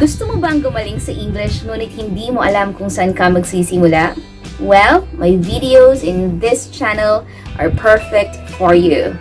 Gusto mo bang gumaling sa English ngunit hindi mo alam kung saan ka magsisimula? Well, my videos in this channel are perfect for you.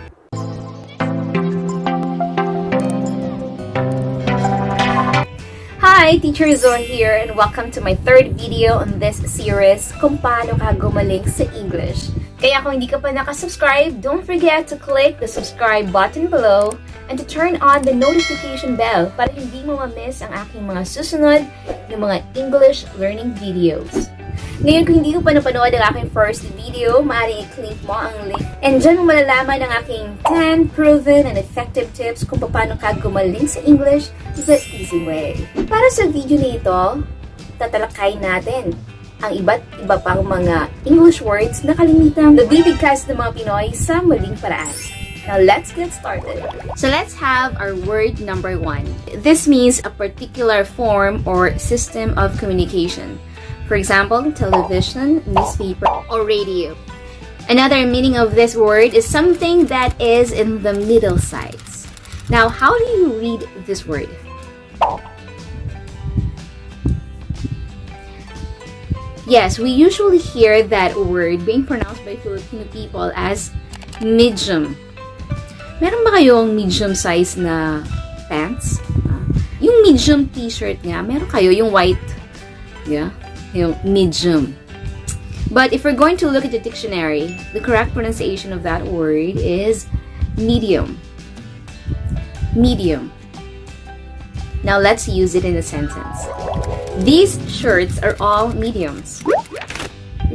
Hi, Teacher Zone here, and welcome to my third video on this series kung paano ka gumaling sa English. Kaya kung hindi ka pa nakasubscribe, don't forget to click the subscribe button below and to turn on the notification bell para hindi mo ma-miss ang aking mga susunod na mga English learning videos. Ngayon, kung hindi mo pa napanood ang aking first video, maaaring i-click mo ang link. And dyan mo malalaman ang aking 10 proven and effective tips kung paano ka gumaling sa English the easy way. Para sa video na ito, tatalakay natin ang iba't iba pang mga English words na kalimitang nabibigkas ng mga Pinoy sa maling paraan. Now, let's get started. So, let's have our word number 1. This means a particular form or system of communication. For example, television, newspaper, or radio. Another meaning of this word is something that is in the middle size. Now, how do you read this word? Yes, we usually hear that word being pronounced by Filipino people as medium. Meron ba kayong medium size na pants? Yung medium t-shirt nga, meron kayo yung white. Yeah, yung medium. But if we're going to look at the dictionary, the correct pronunciation of that word is medium. Medium. Now let's use it in a sentence. These shirts are all mediums.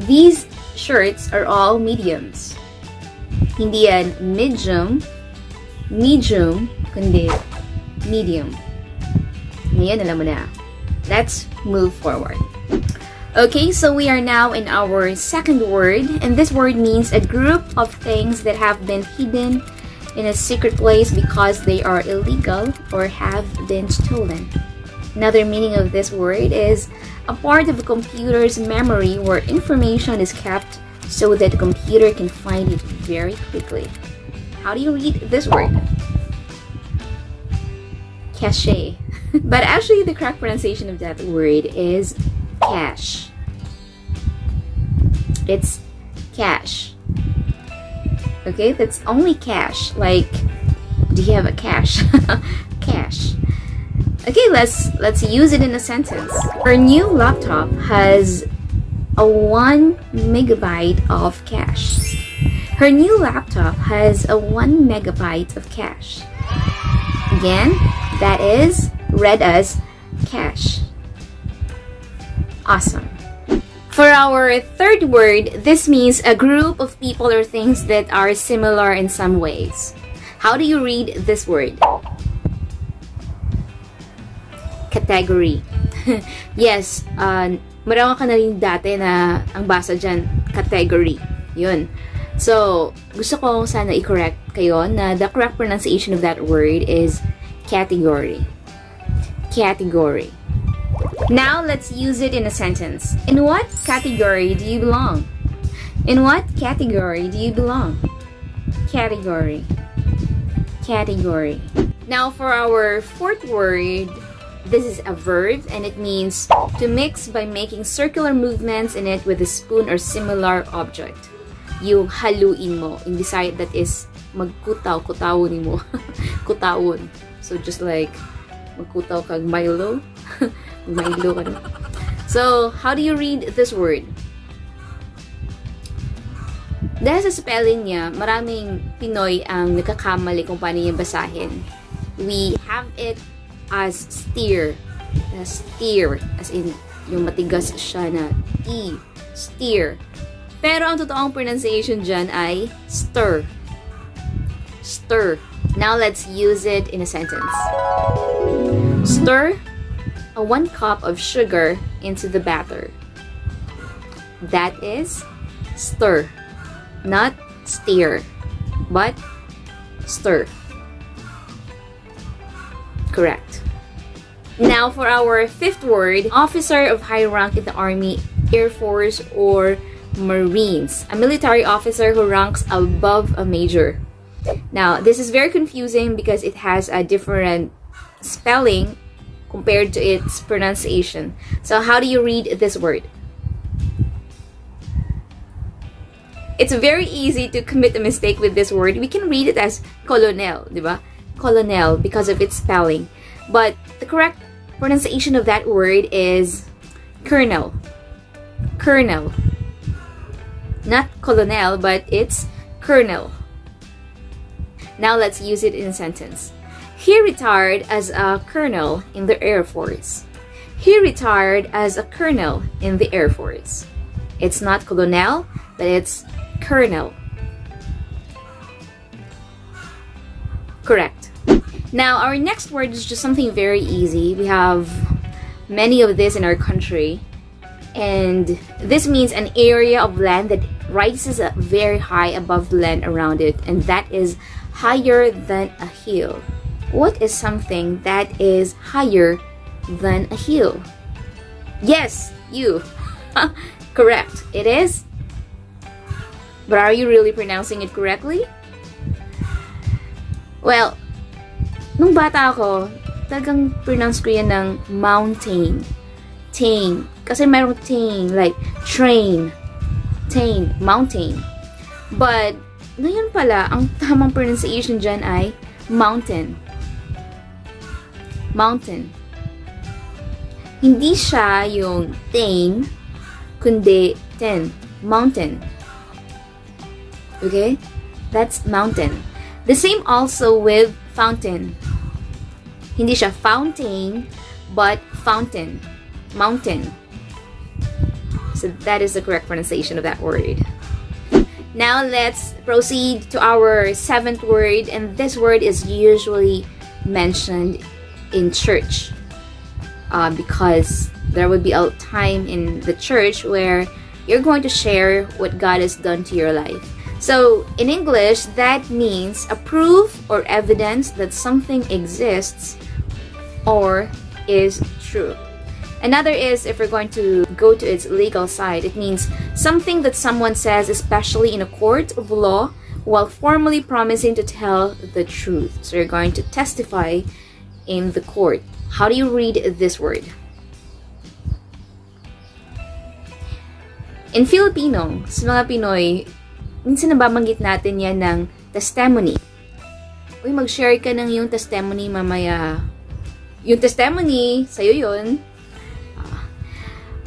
These shirts are all mediums. Hindi yan medium, kundi medium. Ngayon, alam mo na. Let's move forward. Okay, so we are now in our second word, and this word means a group of things that have been hidden in a secret place because they are illegal or have been stolen. Another meaning of this word is a part of a computer's memory where information is kept so that the computer can find it very quickly. How do you read this word? Cache. But actually, the correct pronunciation of that word is cache. It's cache. Okay, that's only cache. Like, do you have a cache? Cache. Okay, let's use it in a sentence. Her new laptop has a 1 megabyte of cache. Her new laptop has a 1 megabyte of cache. Again, that is read as cache. Awesome. For our third word, this means a group of people or things that are similar in some ways. How do you read this word? Category. Yes, marami ka na rin dati na ang basa dyan, category. Yun. So, gusto ko sana i-correct kayo na the correct pronunciation of that word is category. Category. Now, let's use it in a sentence. In what category do you belong? In what category do you belong? Category. Category. Now, for our fourth word, this is a verb and it means to mix by making circular movements in it with a spoon or similar object. Yung haluin mo. In Bisaya, that is magkutaw, kutawon mo. Kutawon. So just like magkutaw kag Milo. Milo ka na. So, how do you read this word? Dahil sa spelling niya, maraming Pinoy ang nakakamali kung paano niya basahin. We have it as steer. Steer. As in, yung matigas siya na E. Steer. Pero ang totoong pronunciation dyan ay stir. Stir. Now, let's use it in a sentence. Stir a 1 cup of sugar into the batter. That is stir. Not steer, but stir. Correct. Now for our fifth word, officer of high rank in the Army, Air Force, or Marines. A military officer who ranks above a major. Now, this is very confusing because it has a different spelling compared to its pronunciation. So how do you read this word? It's very easy to commit a mistake with this word. We can read it as colonel, diba? Colonel, because of its spelling. But the correct pronunciation of that word is colonel. Colonel. Not colonel, but it's colonel. Now let's use it in a sentence. He retired as a colonel in the Air Force. He retired as a colonel in the Air Force. It's not colonel, but it's colonel. Correct. Now, our next word is just something very easy. We have many of this in our country. And this means an area of land that rises up very high above the land around it. And that is higher than a hill. What is something that is higher than a hill? Yes, you. Correct. It is. But are you really pronouncing it correctly? Well, nung bata ako, talagang pronounce ko yan ng mountain. Tain. Kasi mayroong tain, like train. Tain, mountain. But, ngayon pala, ang tamang pronunciation dyan ay mountain. Mountain. Hindi siya yung tain, kundi ten. Mountain. Okay? That's mountain. The same also with fountain. Hindi siya fountain, but fountain. Mountain. So that is the correct pronunciation of that word. Now let's proceed to our seventh word, and this word is usually mentioned in church because there would be a time in the church where you're going to share what God has done to your life. So in English, that means a proof or evidence that something exists or is true. Another is, if we're going to go to its legal side, it means something that someone says, especially in a court of law, while formally promising to tell the truth. So you're going to testify in the court. How do you read this word? In Filipino, sa mga Pinoy, minsan nababanggit natin yan ng testimony. Uy, mag-share ka ng yung testimony mamaya. Yung testimony, sa'yo yun.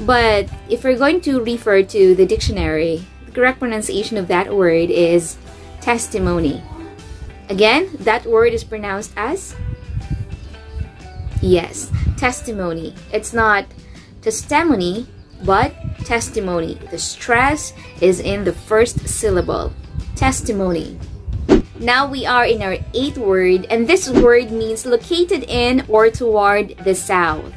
But if we're going to refer to the dictionary, the correct pronunciation of that word is testimony. Again, that word is pronounced as? Yes, testimony. It's not testimony, but testimony. The stress is in the first syllable. Testimony. Now we are in our eighth word, and this word means located in or toward the south.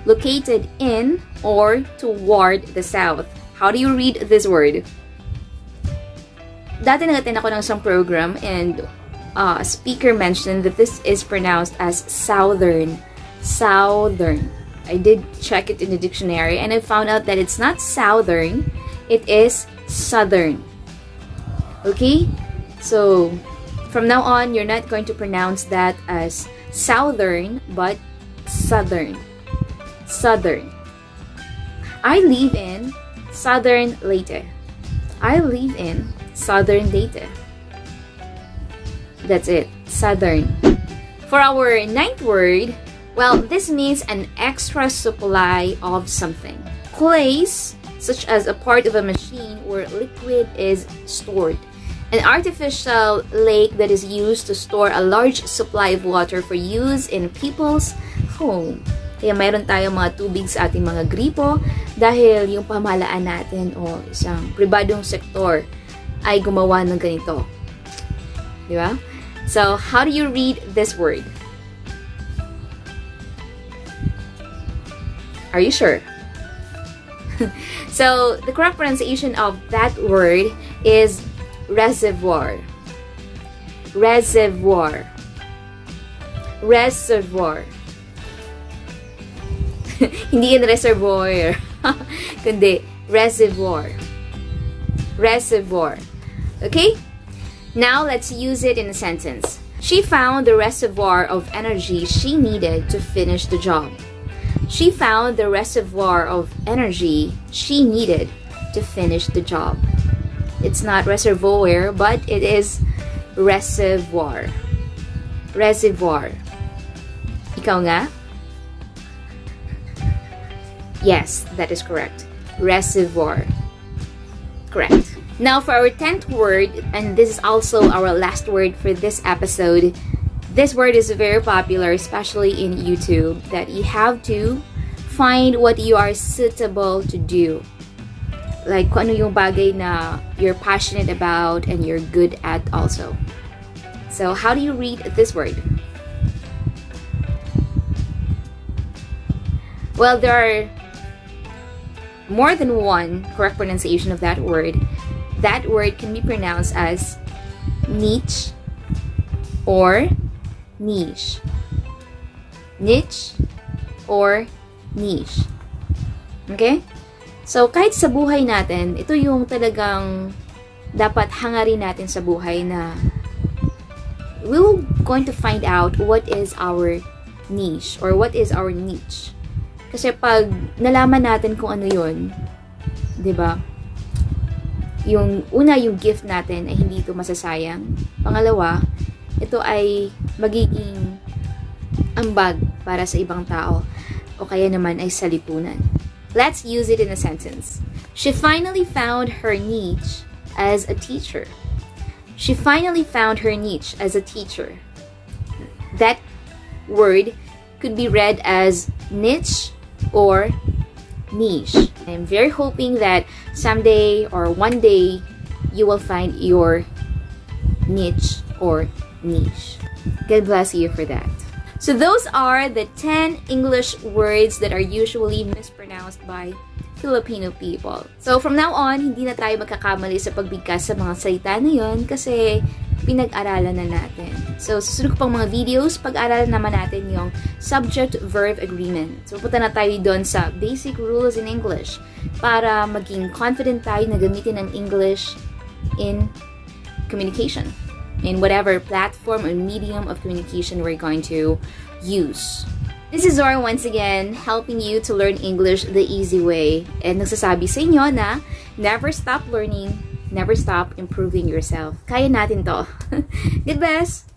Located in or toward the south. How do you read this word? Dati nag-attend ako ng isang program, and a speaker mentioned that this is pronounced as southern. Southern. I did check it in the dictionary, and I found out that it's not southern, it is southern. Okay? So, from now on, you're not going to pronounce that as southern, but southern. Southern. I live in Southern Leyte. I live in Southern Leyte. That's it. Southern. For our ninth word, well, this means an extra supply of something. Place, such as a part of a machine where liquid is stored. An artificial lake that is used to store a large supply of water for use in people's home. Kaya mayroon tayong mga tubig sa ating mga gripo dahil yung pamahalaan natin o isang pribadong sektor ay gumawa ng ganito. Di ba? So, how do you read this word? Are you sure? So, the correct pronunciation of that word is reservoir. Reservoir. Reservoir. Hindi yan reservoir. Kundi reservoir. Reservoir. Okay? Now, let's use it in a sentence. She found the reservoir of energy she needed to finish the job. She found the reservoir of energy she needed to finish the job. It's not reservoir, but it is reservoir. Reservoir. Ikaw nga? Yes, that is correct. Reservoir. Correct. Now for our 10th word, and this is also our last word for this episode. This word is very popular, especially in YouTube, that you have to find what you are suitable to do. Like kung ano yung bagay na you're passionate about and you're good at also. So how do you read this word? Well, there are more than one correct pronunciation of that word. That word can be pronounced as niche or niche. Niche or niche. Okay? So, kahit sa buhay natin, ito yung talagang dapat hangarin natin sa buhay na we're going to find out what is our niche or what is our niche. Kasi pag nalaman natin kung ano yun, 'di ba? Yung una, yung gift natin ay hindi ito masasayang. Pangalawa, ito ay magiging ambag para sa ibang tao o kaya naman ay sa lipunan. Let's use it in a sentence. She finally found her niche as a teacher. She finally found her niche as a teacher. That word could be read as niche or niche. I'm very hoping that someday or one day you will find your niche or niche. God bless you for that. So those are the 10 English words that are usually mispronounced by Filipino people. So from now on, hindi na tayo magkakamali sa pagbigkas sa mga salita na yun kasi pinag-aralan na natin. So susunod ko pang mga videos, pag-aralan naman natin yung subject-verb agreement. So pupunta na tayo doon sa basic rules in English para maging confident tayo na gamitin ang English in communication, in whatever platform or medium of communication we're going to use. This is Zora once again, helping you to learn English the easy way. And nagsasabi sa inyo na never stop learning, never stop improving yourself. Kaya natin to. God bless!